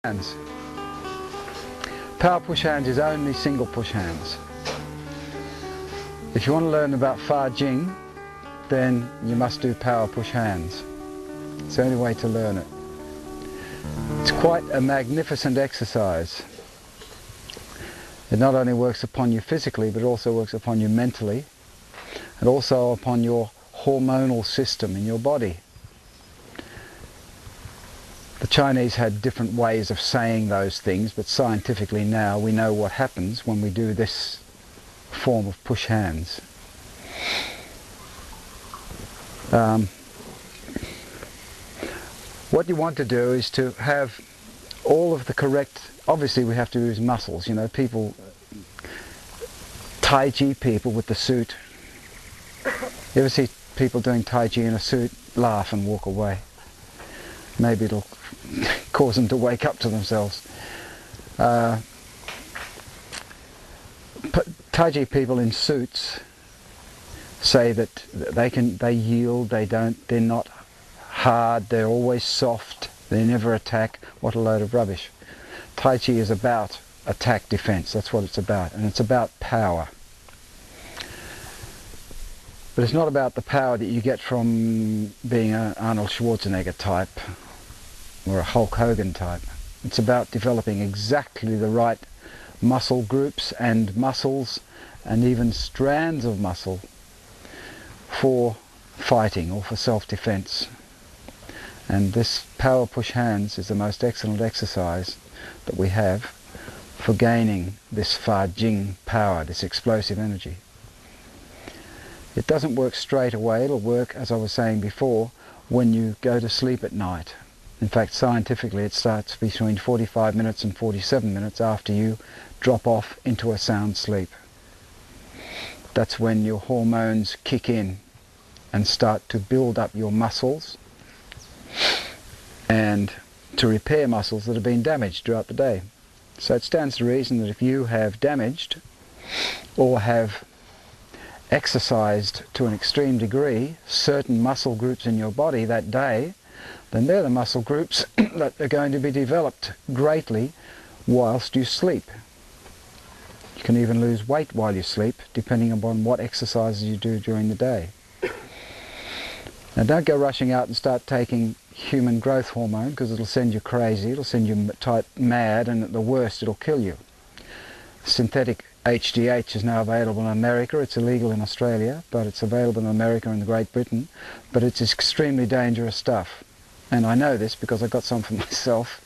hands. Power push hands is only single push hands. If you want to learn about Fa-jing, then you must do power push hands. It's the only way to learn it. It's quite a magnificent exercise. It not only works upon you physically, but also works upon you mentally, and also upon your hormonal system in your body. The Chinese had different ways of saying those things, but scientifically now we know what happens when we do this form of push hands. What you want to do is to have all of the correct, obviously we have to use muscles, you know, people, Tai Chi people with the suit. You ever see people doing Tai Chi in a suit, laugh and walk away? Maybe it'll cause them to wake up to themselves. Tai Chi people in suits say that they yield, they're not hard, they're always soft, they never attack. What a load of rubbish. Tai Chi is about attack defense, that's what it's about, and it's about power. But it's not about the power that you get from being an Arnold Schwarzenegger type or a Hulk Hogan type. It's about developing exactly the right muscle groups and muscles and even strands of muscle for fighting or for self-defense. And this power push hands is the most excellent exercise that we have for gaining this Fa-jing power, this explosive energy. It doesn't work straight away. It'll work, as I was saying before, when you go to sleep at night. In fact, scientifically it starts between 45 minutes and 47 minutes after you drop off into a sound sleep. That's when your hormones kick in and start to build up your muscles and to repair muscles that have been damaged throughout the day. So it stands to reason that if you have damaged or have exercised to an extreme degree certain muscle groups in your body that day, then they're the muscle groups that are going to be developed greatly whilst you sleep. You can even lose weight while you sleep, depending upon what exercises you do during the day. Now don't go rushing out and start taking human growth hormone, because it'll send you crazy, it'll send you type mad, and at the worst it'll kill you. Synthetic HGH is now available in America. It's illegal in Australia, but it's available in America and Great Britain. But it's extremely dangerous stuff. And I know this because I got some for myself,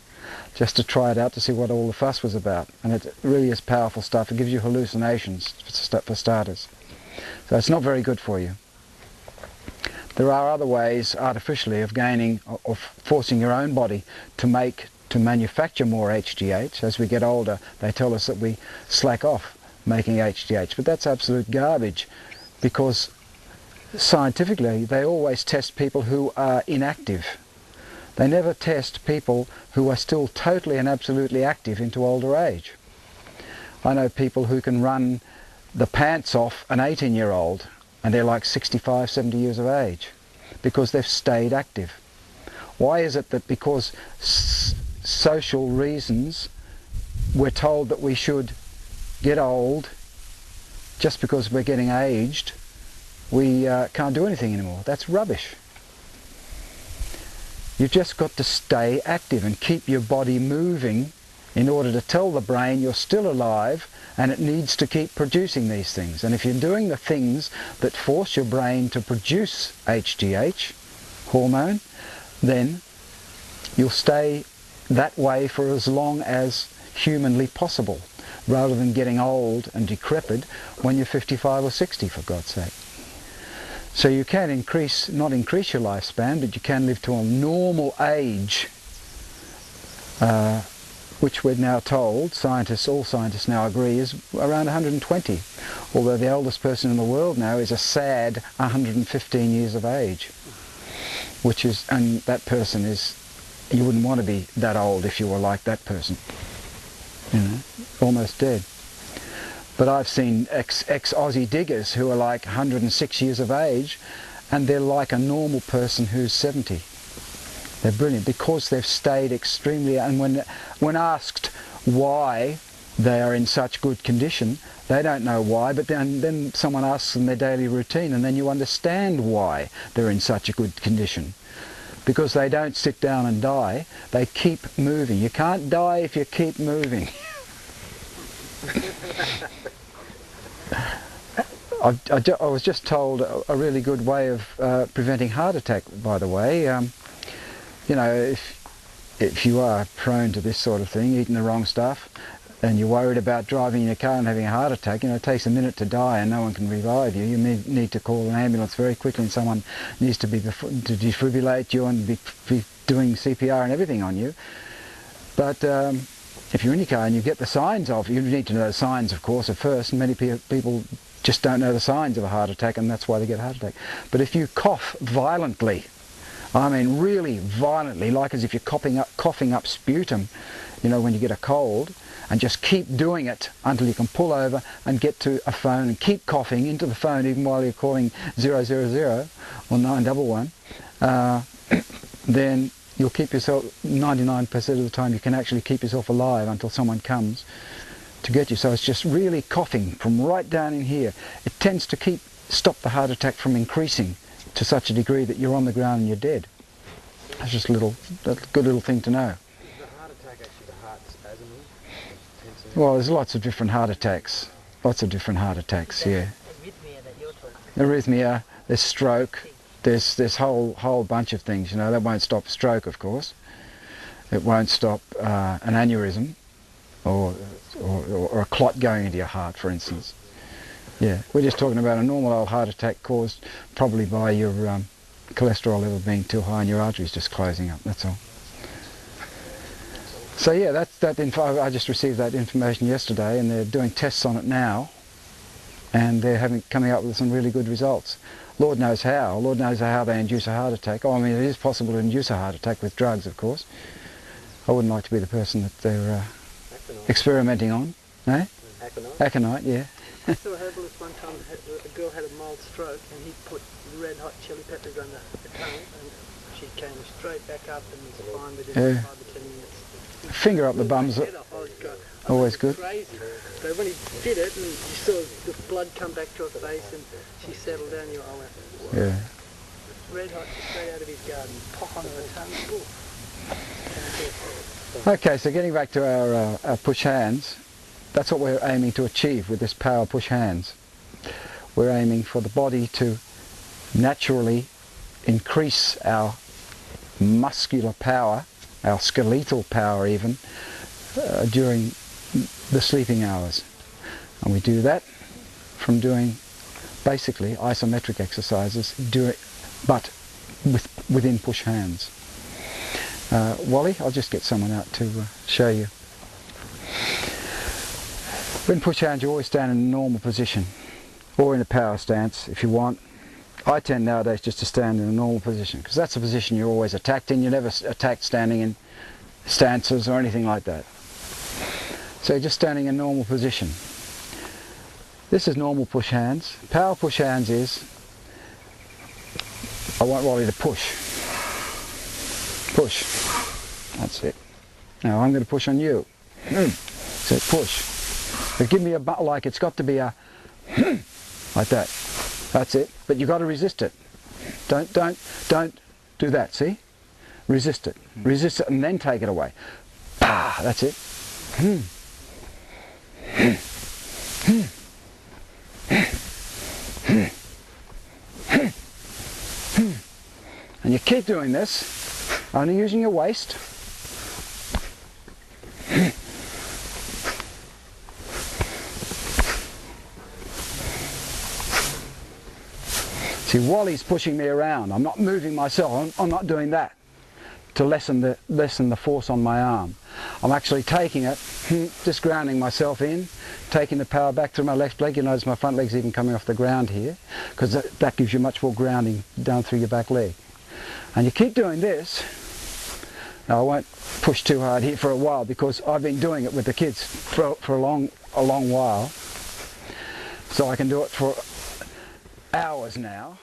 just to try it out to see what all the fuss was about. And it really is powerful stuff. It gives you hallucinations, for starters. So it's not very good for you. There are other ways, artificially, of gaining, or forcing your own body to manufacture more HGH. As we get older, they tell us that we slack off making HGH, but that's absolute garbage, because scientifically they always test people who are inactive. They never test people who are still totally and absolutely active into older age. I know people who can run the pants off an 18-year-old and they're like 65, 70 years of age because they've stayed active. Why is it that because social reasons we're told that we should get old just because we're getting aged, we can't do anything anymore? That's rubbish. You've just got to stay active and keep your body moving in order to tell the brain you're still alive and it needs to keep producing these things. And if you're doing the things that force your brain to produce HGH hormone, then you'll stay that way for as long as humanly possible, rather than getting old and decrepit when you're 55 or 60, for God's sake. So you can not increase your lifespan, but you can live to a normal age, which we're now told, all scientists now agree, is around 120. Although the oldest person in the world now is a sad 115 years of age, and that person is, you wouldn't want to be that old if you were like that person, you know, almost dead. But I've seen ex-Aussie diggers who are like 106 years of age, and they're like a normal person who's 70. They're brilliant because they've stayed extremely, and when asked why they are in such good condition, they don't know why, but then someone asks them their daily routine, and then you understand why they're in such a good condition. Because they don't sit down and die, they keep moving. You can't die if you keep moving. I was just told a really good way of preventing heart attack, by the way. You know, if you are prone to this sort of thing, eating the wrong stuff, and you're worried about driving your car and having a heart attack, you know, it takes a minute to die and no one can revive you. You need to call an ambulance very quickly, and someone needs to defibrillate you and be doing CPR and everything on you. But if you're in your car and you get the signs of, you need to know the signs, of course, at first, and many people just don't know the signs of a heart attack, and that's why they get a heart attack. But if you cough violently, I mean really violently, like as if you're coughing up sputum, you know, when you get a cold, and just keep doing it until you can pull over and get to a phone and keep coughing into the phone even while you're calling 000 or 911, then you'll keep yourself, 99% of the time you can actually keep yourself alive until someone comes to get you. So it's just really coughing from right down in here. It tends to stop the heart attack from increasing to such a degree that you're on the ground and you're dead. That's just a good little thing to know. Is the heart attack actually the heart spasm? Well, there's lots of different heart attacks. Lots of different heart attacks, yeah. Arrhythmia that you're talking about. Arrhythmia, there's stroke, there's whole bunch of things, you know. That won't stop stroke, of course. It won't stop an aneurysm or a clot going into your heart, for instance. Yeah, we're just talking about a normal old heart attack caused probably by your cholesterol level being too high and your arteries just closing up, that's all. So yeah, that info. I just received that information yesterday, and they're doing tests on it now, and they're coming up with some really good results. Lord knows how. Lord knows how they induce a heart attack. Oh, I mean, it is possible to induce a heart attack with drugs, of course. I wouldn't like to be the person that they're experimenting on. Eh? Aconite, yeah. I saw a herbalist one time, a girl had a mild stroke, and he put red hot chili peppers on the tongue, and she came straight back up and was fine within 5 or 10 minutes. Finger up the bums, always good. Crazy. So when he did it, and you saw the blood come back to her face, and she settled down, you went, oh, wow. Yeah. Red hot, straight out of his garden, pop onto her tongue. Okay, so getting back to our push hands, that's what we're aiming to achieve with this power push hands. We're aiming for the body to naturally increase our muscular power, our skeletal power even, during the sleeping hours. And we do that from doing basically isometric exercises, but within push hands. Wally, I'll just get someone out to show you. When push hands, you always stand in a normal position, or in a power stance if you want. I tend nowadays just to stand in a normal position, because that's the position you're always attacked in. You're never attacked standing in stances or anything like that. So you're just standing in a normal position. This is normal push hands. Power push hands is, I want Wally to push. Push. That's it. Now I'm going to push on you. So push. But give me a butt, like it's got to be a like that. That's it. But you've got to resist it. Don't do that. See? Resist it. Resist it and then take it away. Ah, that's it. And you keep doing this, only using your waist. See, Wally's pushing me around. I'm not moving myself. I'm not doing that to lessen the force on my arm. I'm actually taking it, just grounding myself in, taking the power back through my left leg. You notice my front leg's even coming off the ground here, because that gives you much more grounding down through your back leg. And you keep doing this. Now I won't push too hard here for a while, because I've been doing it with the kids for a long while. So I can do it for hours now.